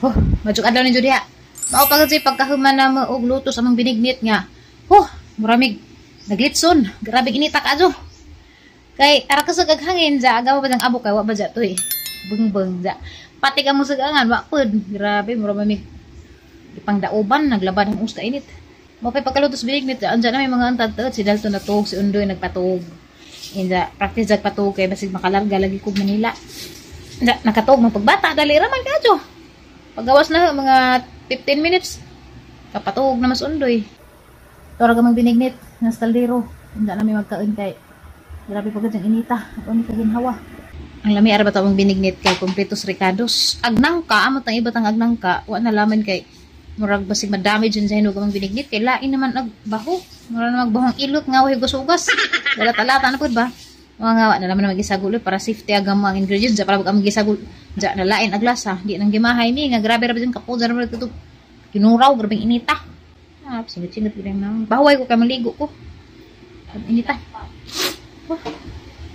Oh, majuk adlaw ni jud diha. Mao pagod say pagkahuman na mo og luto sa among binignit nga. Oh, muramig naglitson. Grabe inita ka adto. Kay ara ka sa gaghangin ja agaw ba dang abo kay wa ba ja toy. Beng ja. Pati ka mo sa gangan wa pud. Grabe muramig ipangdaoban naglabad ang usta init. Mao pay pagkaluto sa binignit anja na may mga antad si Dalton natug si Undoy nagpatug. Inja practice jag patug kay basig makalarga lagi kog Manila. Ja nakatug man pagbata dali ra man kadyo. Pagawas na mga 15 minutes. Kapatog na mas Undoy. Tora gamang binignit nga kaldero. Hindi na may magkain kay grabe pagod yung inita. Ako ni kaginhawa. Ang lami ara ba tawag binignit kay kompletos ricados. Agnangka amo tang iba tang agnangka. Wa na laman kay murag basig ma-damage yun sa hinog gamang binignit kay lain naman agbaho. Mura na magbahong ilot nga way gusugas. Dala-talata na pud ba? Mga nga na naman magisagol para safety agam ang ingredients ja para pag magisagol ja na lain aglasa di nang gimahay ni nga grabe ra bidin kapod ra ra tutok kinuraw grabe inita singit-singit gid nang bahuay ko kay maligo ko inita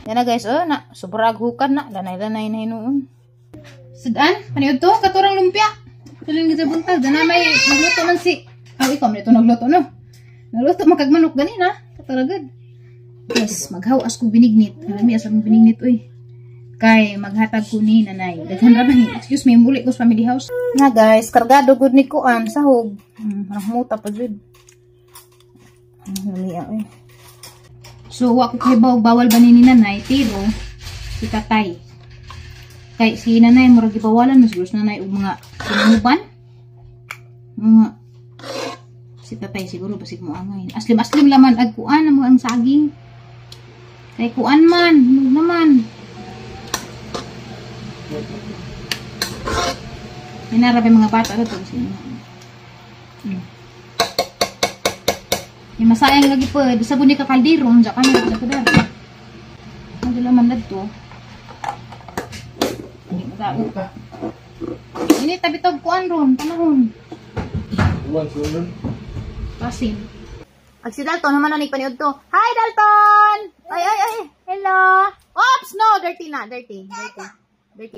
yan na guys na sobrang hukan na lanay-lanay na hinuon sudan paniud to katurang lumpia tuling gid buntag dana may nagluto man si ikaw man ito nagluto no nagluto makagmanok ganina kataragad. Yes, maghawas ko binignit. Marami asang binignit, uy. Kay maghatag ko ni nanay. Daghan ra man. Excuse me, muli ko sa family house. Nga guys, kargado gud ni kuan sahog. Rahmuta pa gud. Lumiya, uy. So, wa ko kay bawal ba ni nanay, pero si tatay. Kay si nanay murag gibawalan mas gusto nanay og mga sinuban. Mga si tatay siguro basig mo angay. Aslim-aslim laman ag kuan mo ang saging. Kay kuan man, naman. Minarabi mga bata ito. Yung masayang lagi po. Bisa po ni kakaldiro. Diyan ka na. Ano laman na ito. Hindi matao ka. Ini tabitog kuan ron. Panahon. Pasin. Pag si Dalton, naman na nagpaniod to. Hi, Dalton! Ay. Hello! Oops! No! Dirty na. Dirty.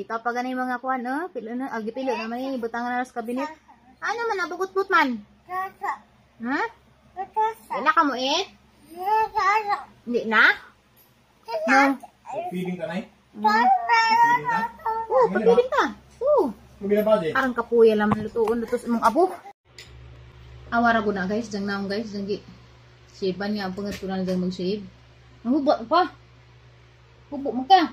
Tapos ganun yung mga kuhan, pilo na. Agipilo naman yung ibutangan na sa kabinet. Ano man, nabugot-but man? Ha? Hindi na ka mo eh? Hindi na? No? Feeding ka na eh? Oo, pag-feeding ka. Oo. Parang kapuya lang lutuon. Lutos mong abo. Awara ko na guys. Diyan na guys. Diyan shapean nga. Pangat ko na diyan mag-shape. Nahubot pa. Hubot mo ka.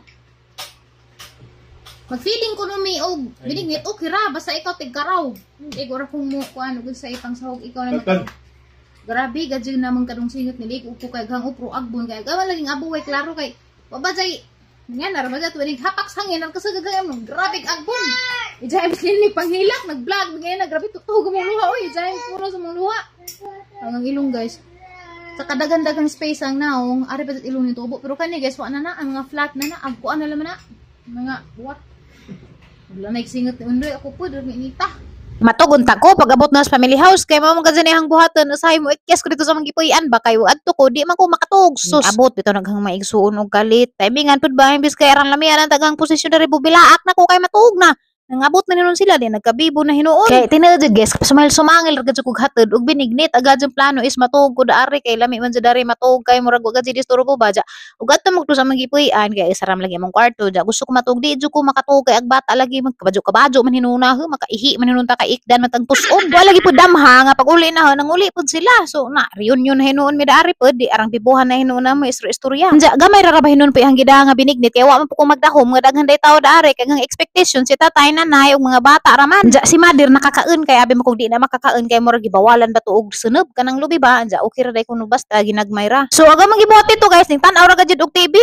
Mag-feeding ko nung may og. Binignit. Okay ra. Basta ikaw tigkaraw. Ikaw ra kung mo. Kuan. Sa ipang sahog. Ikaw na matang. Grabe. Gadyo naman kadong singot nilig. Upo kay gang upro agbon. Kaya gawa laging abo. Way klaro kay. Wabajay. Nga narabajay. Tuwanig hapak sangin. Ang kasagagayam. Grabe agbon. Ijay mislinig panghilak. Nag-vlog. Ngayon na. Grabe. Tutug mong luha. Uy. Ijay puro sa mong luha. Hanggang ilong guys. Sa kadagan-dagang space ang naong, ari pa ilong nito ubo. Pero kani guys, wala na ang mga flat na na. Agpuan na naman na. Mga, what? Wala na iksingot ni Undoy. Ako po, doon inita. Matugon ta ko pag abot na sa family house. Kaya mga mga ganyan buhatan. Usahay mo, ikyas ko dito sa mga gipuyan. Ba kayo adto ko, di man ko makatug. Sus. Abot, bito naghang maigsuon og kalit. Timingan pud ba, imbis kay arang lamian ang tagang posisyon na ribubilaak na ko kay matug na. Nangabot na ninon sila din nagkabibo na hinuon. Kay tinuod guys, sumangil ragad jud kog hatod og binignit agad yung plano is matug ko daari kay lami man jud dari matug kay murag agad jud disturbo ba ja. Ug adto mo sa magipuy-an kay isaram lagi mong kwarto ja. Gusto ko matug di jud ko makatug kay agbata lagi magkabadyo man hinuna makaihi man hinunta kay ikdan matang puson. Wala lagi pud damha nga pag uli na nanguli pud sila. So na reunion na hinuon mi daari pud di arang pibuhan na hinuna mo istorya. Ja gamay ra ba hinuon pa ang gida nga binignit kay wa man ko magdahom nga daghan day tawo daari kay ang expectation si tatay nanay og mga bata raman. Anja si Madir nakakaon kay abi mo kog di na makakaon kay murag gibawalan ba tuog sunub kanang lubi ba anja okay ra day kuno basta ginagmay ra. So aga mangibuhat ito guys ning tan-aw ra gid og TV.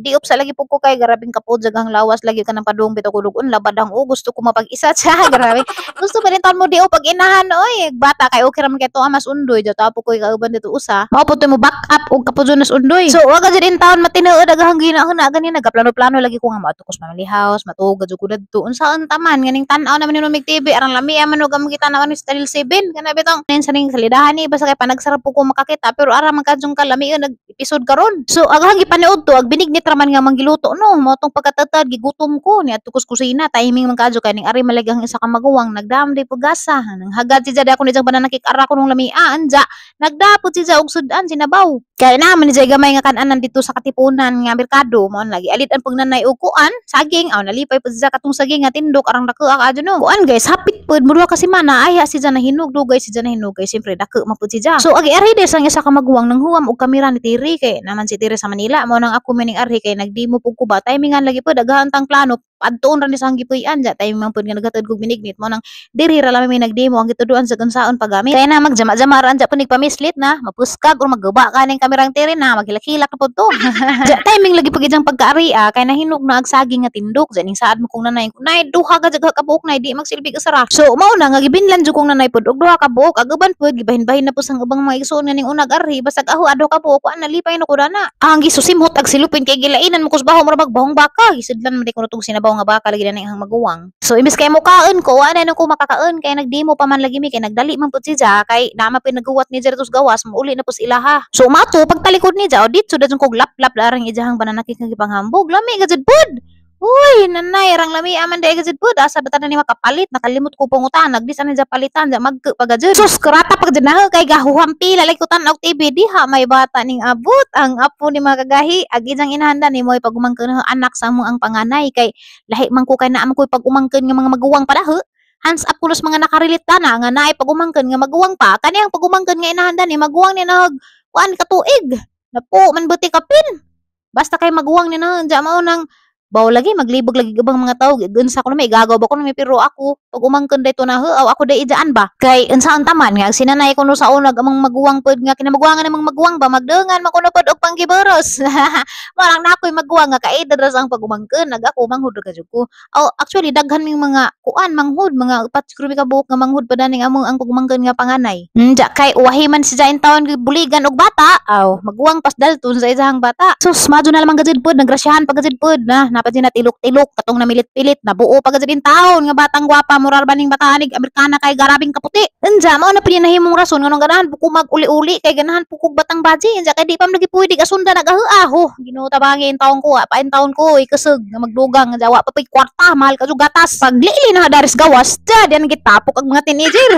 Di upsa lagi pug ko kay garabing kapod jagang lawas lagi kanang padung bitaw kulugon labad ang gusto ko mapag-isa siya grabe. Gusto pa rin tan mo di o pag inahan oy bata kay okay ra man kay to mas Undoy ja tapo ko kauban dito usa. Mao pud mo back up og kapudunas Undoy. So aga jud in taon matinuod agahang ginahuna gani nagaplano-plano lagi ko nga matuko sa family house matuog jud ko dadto unsa taman nganing tan-aw naman ni Mig TV arang lami man og among kita-naw ni Style 7 kana bitong sa ning salidahan ni basta kay panagsarap ko makakita pero ara man kadjong kalami nag-episode karon. So aghang gipaniud to ag binignit raman nga manggiluto no mo tong pagkatatad gigutom ko ni adto kus kusina timing man kadyo kay ning ari malagang isa ka maguwang nagdam day pagasa nang hagad si Jada ako ni jang bananakik ara ko nung lamia anja nagdapot si Jada og sudan sinabaw kay naman ni Jay gamay nga kan-anan dito sa katipunan nga merkado mo lagi alit ang pagnanay og kuan saging aw nalipay pa sa katong saging nga tindok arang dako adyo no kuan guys hapit pud mudua ka semana ay si Jana hinog dugay si Jana hinugay siyempre dako mapud si Jada. So agi ari des ang isa ka maguwang nang huwam og kamera ni Tiri kay naman si Tiri sa Manila mo nang ako maning ari kay nagdimo pug ko ba timingan lagi pud daghan tang plano adtuon ra ni sa gipuy-an ja time man pud nga naghatod kog binignit mo nang diri ra lami nagdemo ang gituduan sa gunsaon paggamit kay na magjama-jamaran ja punig pamislit na mapuskag or magguba kaning kamerang Tiri na maghilak-hilak na pud to ja timing lagi pag ijang pagkaari kay nahinog na ag saging nga tindok ja ning saad mo kong nanay nay duha ka jagha ka buok nay di magsilbig usara so mao na nga gibinlan jud kong nanay pud og duha ka buok agaban pud gibahin-bahin na pud sang ubang mga igsoon nga ning unag arhi basta aho ado ka buok kuan nalipay no ko dana ang gisusimhot ag silupin kay gilainan mo kus baho murag bahong baka gisidlan man di ko tug sinabaw nga baka lagi na ang maguwang so imbes kay mo kaon ko ana nang ko makakaon kay nagdemo pa man lagi mi kay nagdali man pud si Ja kay nama pa nagguwat ni Jeritos gawas mauli na pud ilaha so mato pagtalikod ni Ja dito dadyon kog lap-lap arang ijahang bananakik nga gipanghambog lami gajud pud. Uy, nanay, rang lami aman day gajud pud asa batan ni makapalit nakalimot ko pangutan nagdi sa ja palitan ja mag pagajud. Sus karata pag na kay gahuhampi lalay ko tan og TV diha may bata ning abot ang apo ni makagahi agi jang inahanda ni moy pagumangken anak sa mo ang panganay kay lahi man ko kay naa man ko pagumangken nga mga maguwang padahe. Hands up kunos mga nakarelate na nga naay pagumangken nga maguwang pa kani ang pagumangken nga inahanda ni maguwang ni nag kuan katuig. Napo man buti kapin. Basta kay maguwang ni na ja mao nang baw lagi maglibog lagi gabang mga tao gunsa ko na may gagaw ba ko na may pero ako pag umangkon dayto na aw ako day ijaan ba kay unsaon taman nga sinanay ko no sa unag among maguwang pud nga kinamaguwangan namang maguwang ba magdengan makuno pud og panggiberos marang na ako'y maguwang nga kaedad ra ang pagumangkon nag ako manghud ka jud ko actually daghan ming mga kuan manghud mga upat siguro ka buok nga manghud pa daning among ang pagumangkon nga panganay ja kay uwahi man si jain taon buligan og bata maguwang pas dalton sa isang bata sus madyo na lamang gajud pud nagrasyahan pag gajud pud na napadyo na tilok-tilok katong namilit-pilit nabuo pa gajud din taon nga batang gwapa murar baning batanig Amerikana kay garabing kaputi unja mao na pud nahimong rason nganong ganahan puko mag-uli-uli kay ganahan pukog batang baji unja kay di pa lagi pwede kasunda nagahuaho ginutabangin taon ko pain taon ko ikaseg nga magdugang nga jawa pa pay kwarta mahal ka jud gatas paglili na daris gawas diyan gitapok ang mga teenager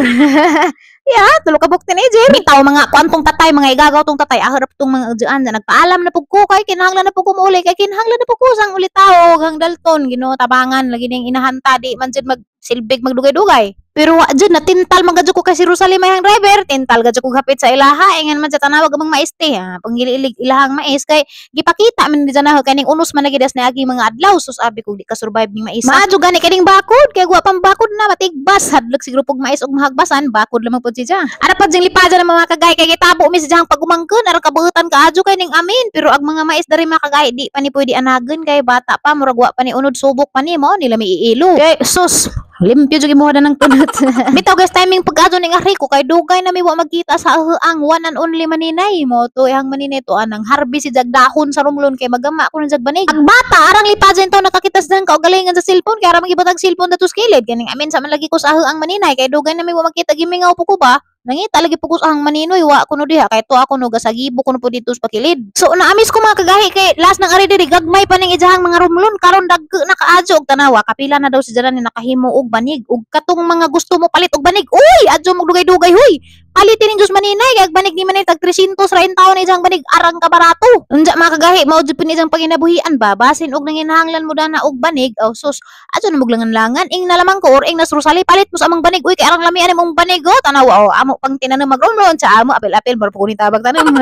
yeah, tulo ka buk teenager. Bitaw mga kwantong tatay, mga igagaw tong tatay, aharap tong mga udyan na nagpaalam na pug ko kay kinahanglan na pug ko mauli kay kinahanglan na pug ko sang uli tao hang dalton ginutabangan lagi ning inahanta di man jud magsilbig magdugay-dugay. Pero wa jud na tintal man gadyo ko kay si Rosalie may hang driver, tintal gadyo ko hapit sa ilaha ingan man sa tanawag among maiste panggililig ilahang mais kay gipakita man di janaho kay ning unos man nagidas na agi mga adlaw sus abi ko di ka survive ning mais. Maadyo gani kay ning bakod kay wa pang bakod na matigbas hadlok siguro pug mais og mahagbasan bakod lamang pud si Ja. Ara pad jing lipadan ng mga kagay kay gitabo mi si Jang pagumangkon ara kabuutan kaadyo kay ning amin pero ag mga mais dari mga kagay di pa ni pwede anagen kay bata pa murag wa pa ni unod subok pa ni mo nila may iilo. Kay sus limpyo jud gimuha ng tunot. Bitaw guys timing pag-adto ning ari ko kay dugay na mi wa magkita sa ang one and only maninay mo to ihang maninay to anang harbi si jagdahon sa rumlon kay magama ko ng jagbanig. Ang bata arang lipajan to nakakita sa ka galingan sa cellphone kay ara magibatag cellphone datos kilid kaning amin sa man lagi ko sa ang maninay kay dugay na mi wa magkita gimingaw po ko ba. Nangita lagi po ko sa ang maninoy wa kuno diha kay to ako no gasagibo kuno po dito sa pakilid. So naamis ko mga kagahi kay last nang ari diri gagmay pa ning ijahang mga rumlon karon dagko na kaadyo og tanawa kapila na daw si Jaran ni nakahimo og banig ug katong mga gusto mo palit og banig uy adyo mo dugay-dugay huy palitin ning Diyos maninay kay banig ni manay tag 300 ra in taon ijang banig arang ka barato unja mga kagahi mao jud pud ijang panginabuhian ba basin og nanginahanglan mo dana og banig sus adyo na muglangan-langan ing nalamang ko or ing nas Rosalie palit mo sa among banig uy kay arang lami ani mong banig tanawa amo pang tinanong magrumlon sa amo apil-apil bar puguni tabag tanom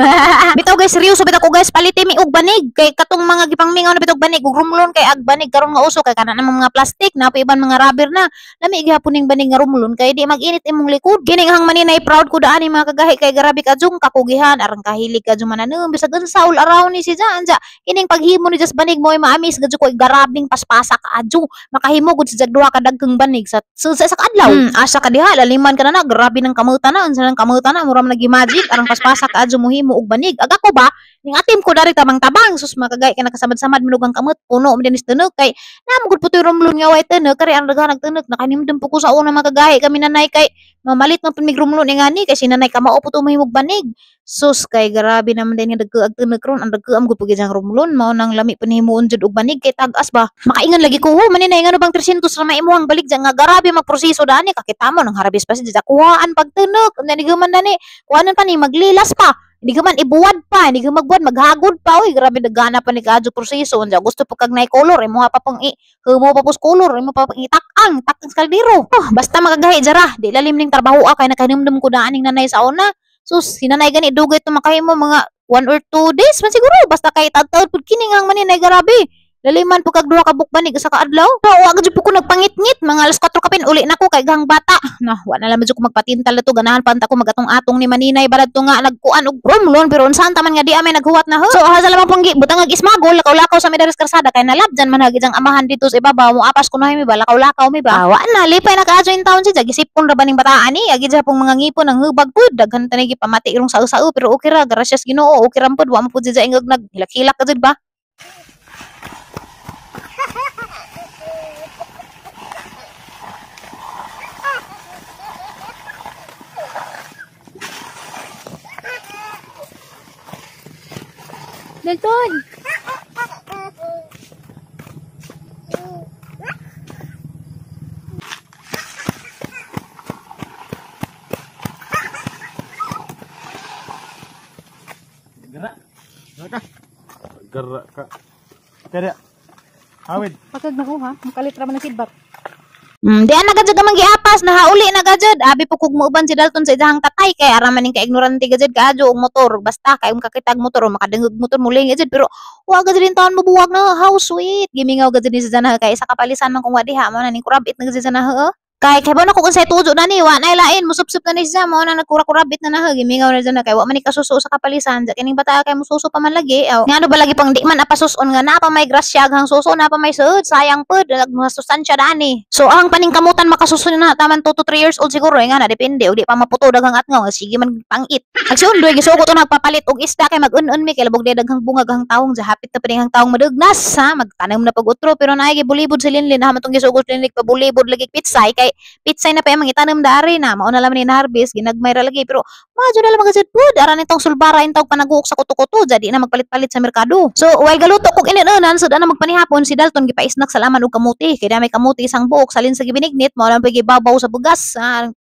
bitaw guys seryoso bitaw ko guys paliti mi og banig kay katong mga gipangmingaw na bitog banig ug rumlon kay ag banig karon nga uso kay kana namang mga plastic na pa iban mga rubber na lami gihapon ning banig nga rumlon kay di mag-init imong likod kining hang maninay proud ko daan ni mga kagahi kay grabe ka jung kakugihan arang kahilig ka jung mananum bisag saul araw ni si Janja kining paghimo ni just banig mo ay maamis gadyo ko garabing paspasa ka adyo makahimo gud sa duha ka dagkang banig sa adlaw. Asa ka diha laliman ka na grabe ng kamutan na unsa nang kamutan na mura man magic arang paspasa ka adyo mohimo og banig aga ko ba ning atim ko dari tabang tabang sus makagay ka nakasamad-samad minugang kamot puno man dinis tunog kay namo gud putoy rumlon nga way tunog kari ang daghan nagtunog nakanimdum po ko sa una makagahi kami nanay kay mamalit man pud mig rumlon ngani kay sinanay ka mao puto mahimog banig sus kay grabe naman din nga dagko ag tunog ron ang dagko am gud pud jang rumlon mao nang lami panhimuon jud og banig kay tagas ba makaingon lagi ko maninay ngano bang 300 ra maimuhang balik nga grabe magproseso dani kakita mo nang harabis pa si kuhaan pagtunog ni guman dani kuhanan pa ni maglilas pa hindi ka man ibuwad pa, hindi ka magbuwad, maghagod pa. Uy, grabe nagana pa ni kadyo proseso. Unsa gusto pa kag nay color, imo pa pang humo pa pus color, imo pa pang itakang, takang kaldero. Oh, basta magagahi jara, di lalim ning trabaho kay nakahinumdum ko daan ning nanay sa una. Sus, sinanay gani dugay to makahimo mga 1 or 2 days man siguro basta kay tagtaod pud kini nga maninay grabe. Laliman po kag duha ka bukbanig sa kaadlaw. Wa gud po ko nagpangit-ngit mga alas 4 kapin uli nako kay gang bata. Nah, wa na lamang ko magpatintal to ganahan pa ko magatong-atong ni maninay balad to nga nagkuan og rumlon pero unsan ta man nga di amay naghuwat na ho. So asa lamang panggi butang ag ismagol lakaw-lakaw sa midaris karsada kay nalabjan man hagid ang amahan dito sa ibabaw mo apas kuno mi ba lakaw-lakaw mi ba. Wa na lipay nakaadyo in town siya gisipon ra baning bataan ni agid sa pong mga ngipon ang hubag pud daghan tanay gipamati irong sao-sao pero okay ra gracias Ginoo okay ra pud wa mo pud siya ingog naghilak-hilak ka jud ba. Dalton. Gerak kak. Kada. Awid. Pagkag nako ha, makalit ra man ang kidbat. Di ana gajud man giapas nahauli na gajud abi po kog muuban si Dalton sa idahang tatay kay ara man ning kaignorante gajud kaadyo og motor basta kay makakitag motor o makadengog motor muling gajud pero wa gajud din taon mabuwag na how sweet gimingaw gajud ni sa jana kay sa kapalisan man kung wa diha mo na ning kurabit na gajud sa naha kay ba na kung unsay tujo na ni wa na lain musupsup na ni siya mo na nagkura-kurabit na naha gimingaw na jana kay wa man ni kasuso sa kapalisan ja kining bata kay mususo pa man lagi ngano ba lagi pang di man apasuson nga na pa may grasya hang suso na pa may suod sayang pud nagmasustansya dani so ang paningkamutan makasusun na taman 2 to 3 years old siguro nga na depende og di pa maputo daghang atngaw sige man pangit agsundoy gisugot og nagpapalit og isda kay mag-un-un mi kay labog daghang bungag ang taong hapit na paning taong madugnas ha magtanom na pag utro pero naay gibulibod si Linlin ha matong gisugot Linlin pabulibod lagi pitsay kay pitsay na pa yung itanam dari na mao na laman ni harvest ginagmay ra lagi pero madyo na lamang gajud pud ara nitong sulbara intawg panaguok sa kuto-kuto jadi na magpalit-palit sa merkado so while galuto kog ininunan sud ana magpanihapon si Dalton gipaisnak sa laman og kamuti kay may kamuti isang buok salin sa gibinignit mao lang pagibabaw sa bugas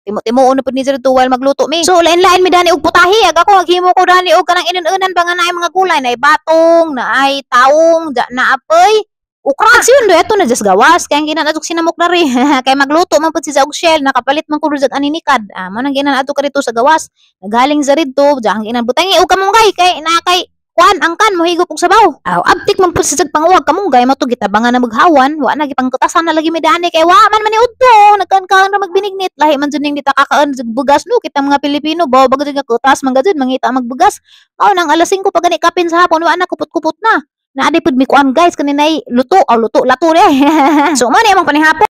timo-timo pud ni dito while magluto mi so lain-lain mi dani og putahi ag ako aghimo ko dani og kanang ininunan pa nga naay mga gulay naay batong naay taong na apoy ukra siyon do eto na just gawas kay ginan atok sinamok na ri kay magluto man pud si og shell nakapalit man kuno jag aninikad mo nang ginan ato kadito sa gawas naghaling sa didto jang ginan butangi og kamunggay kay na kay kuan angkan mo higop og sabaw abtik man pud si jag panguwag kamunggay mo to gitabangan na maghawan wa na gipangkutasan na lagi medani kay wa man man ni udto nagkan-kan ra magbinignit lahi man jud ning ditakakaan sa bugas no kita mga Pilipino baw bagad nga kutas man gajud mangita magbugas mao nang alas 5 pa gani kapin sa hapon wa na kupot-kupot na. Na adi pud mi kuan guys kaninay luto lato so man among panihapon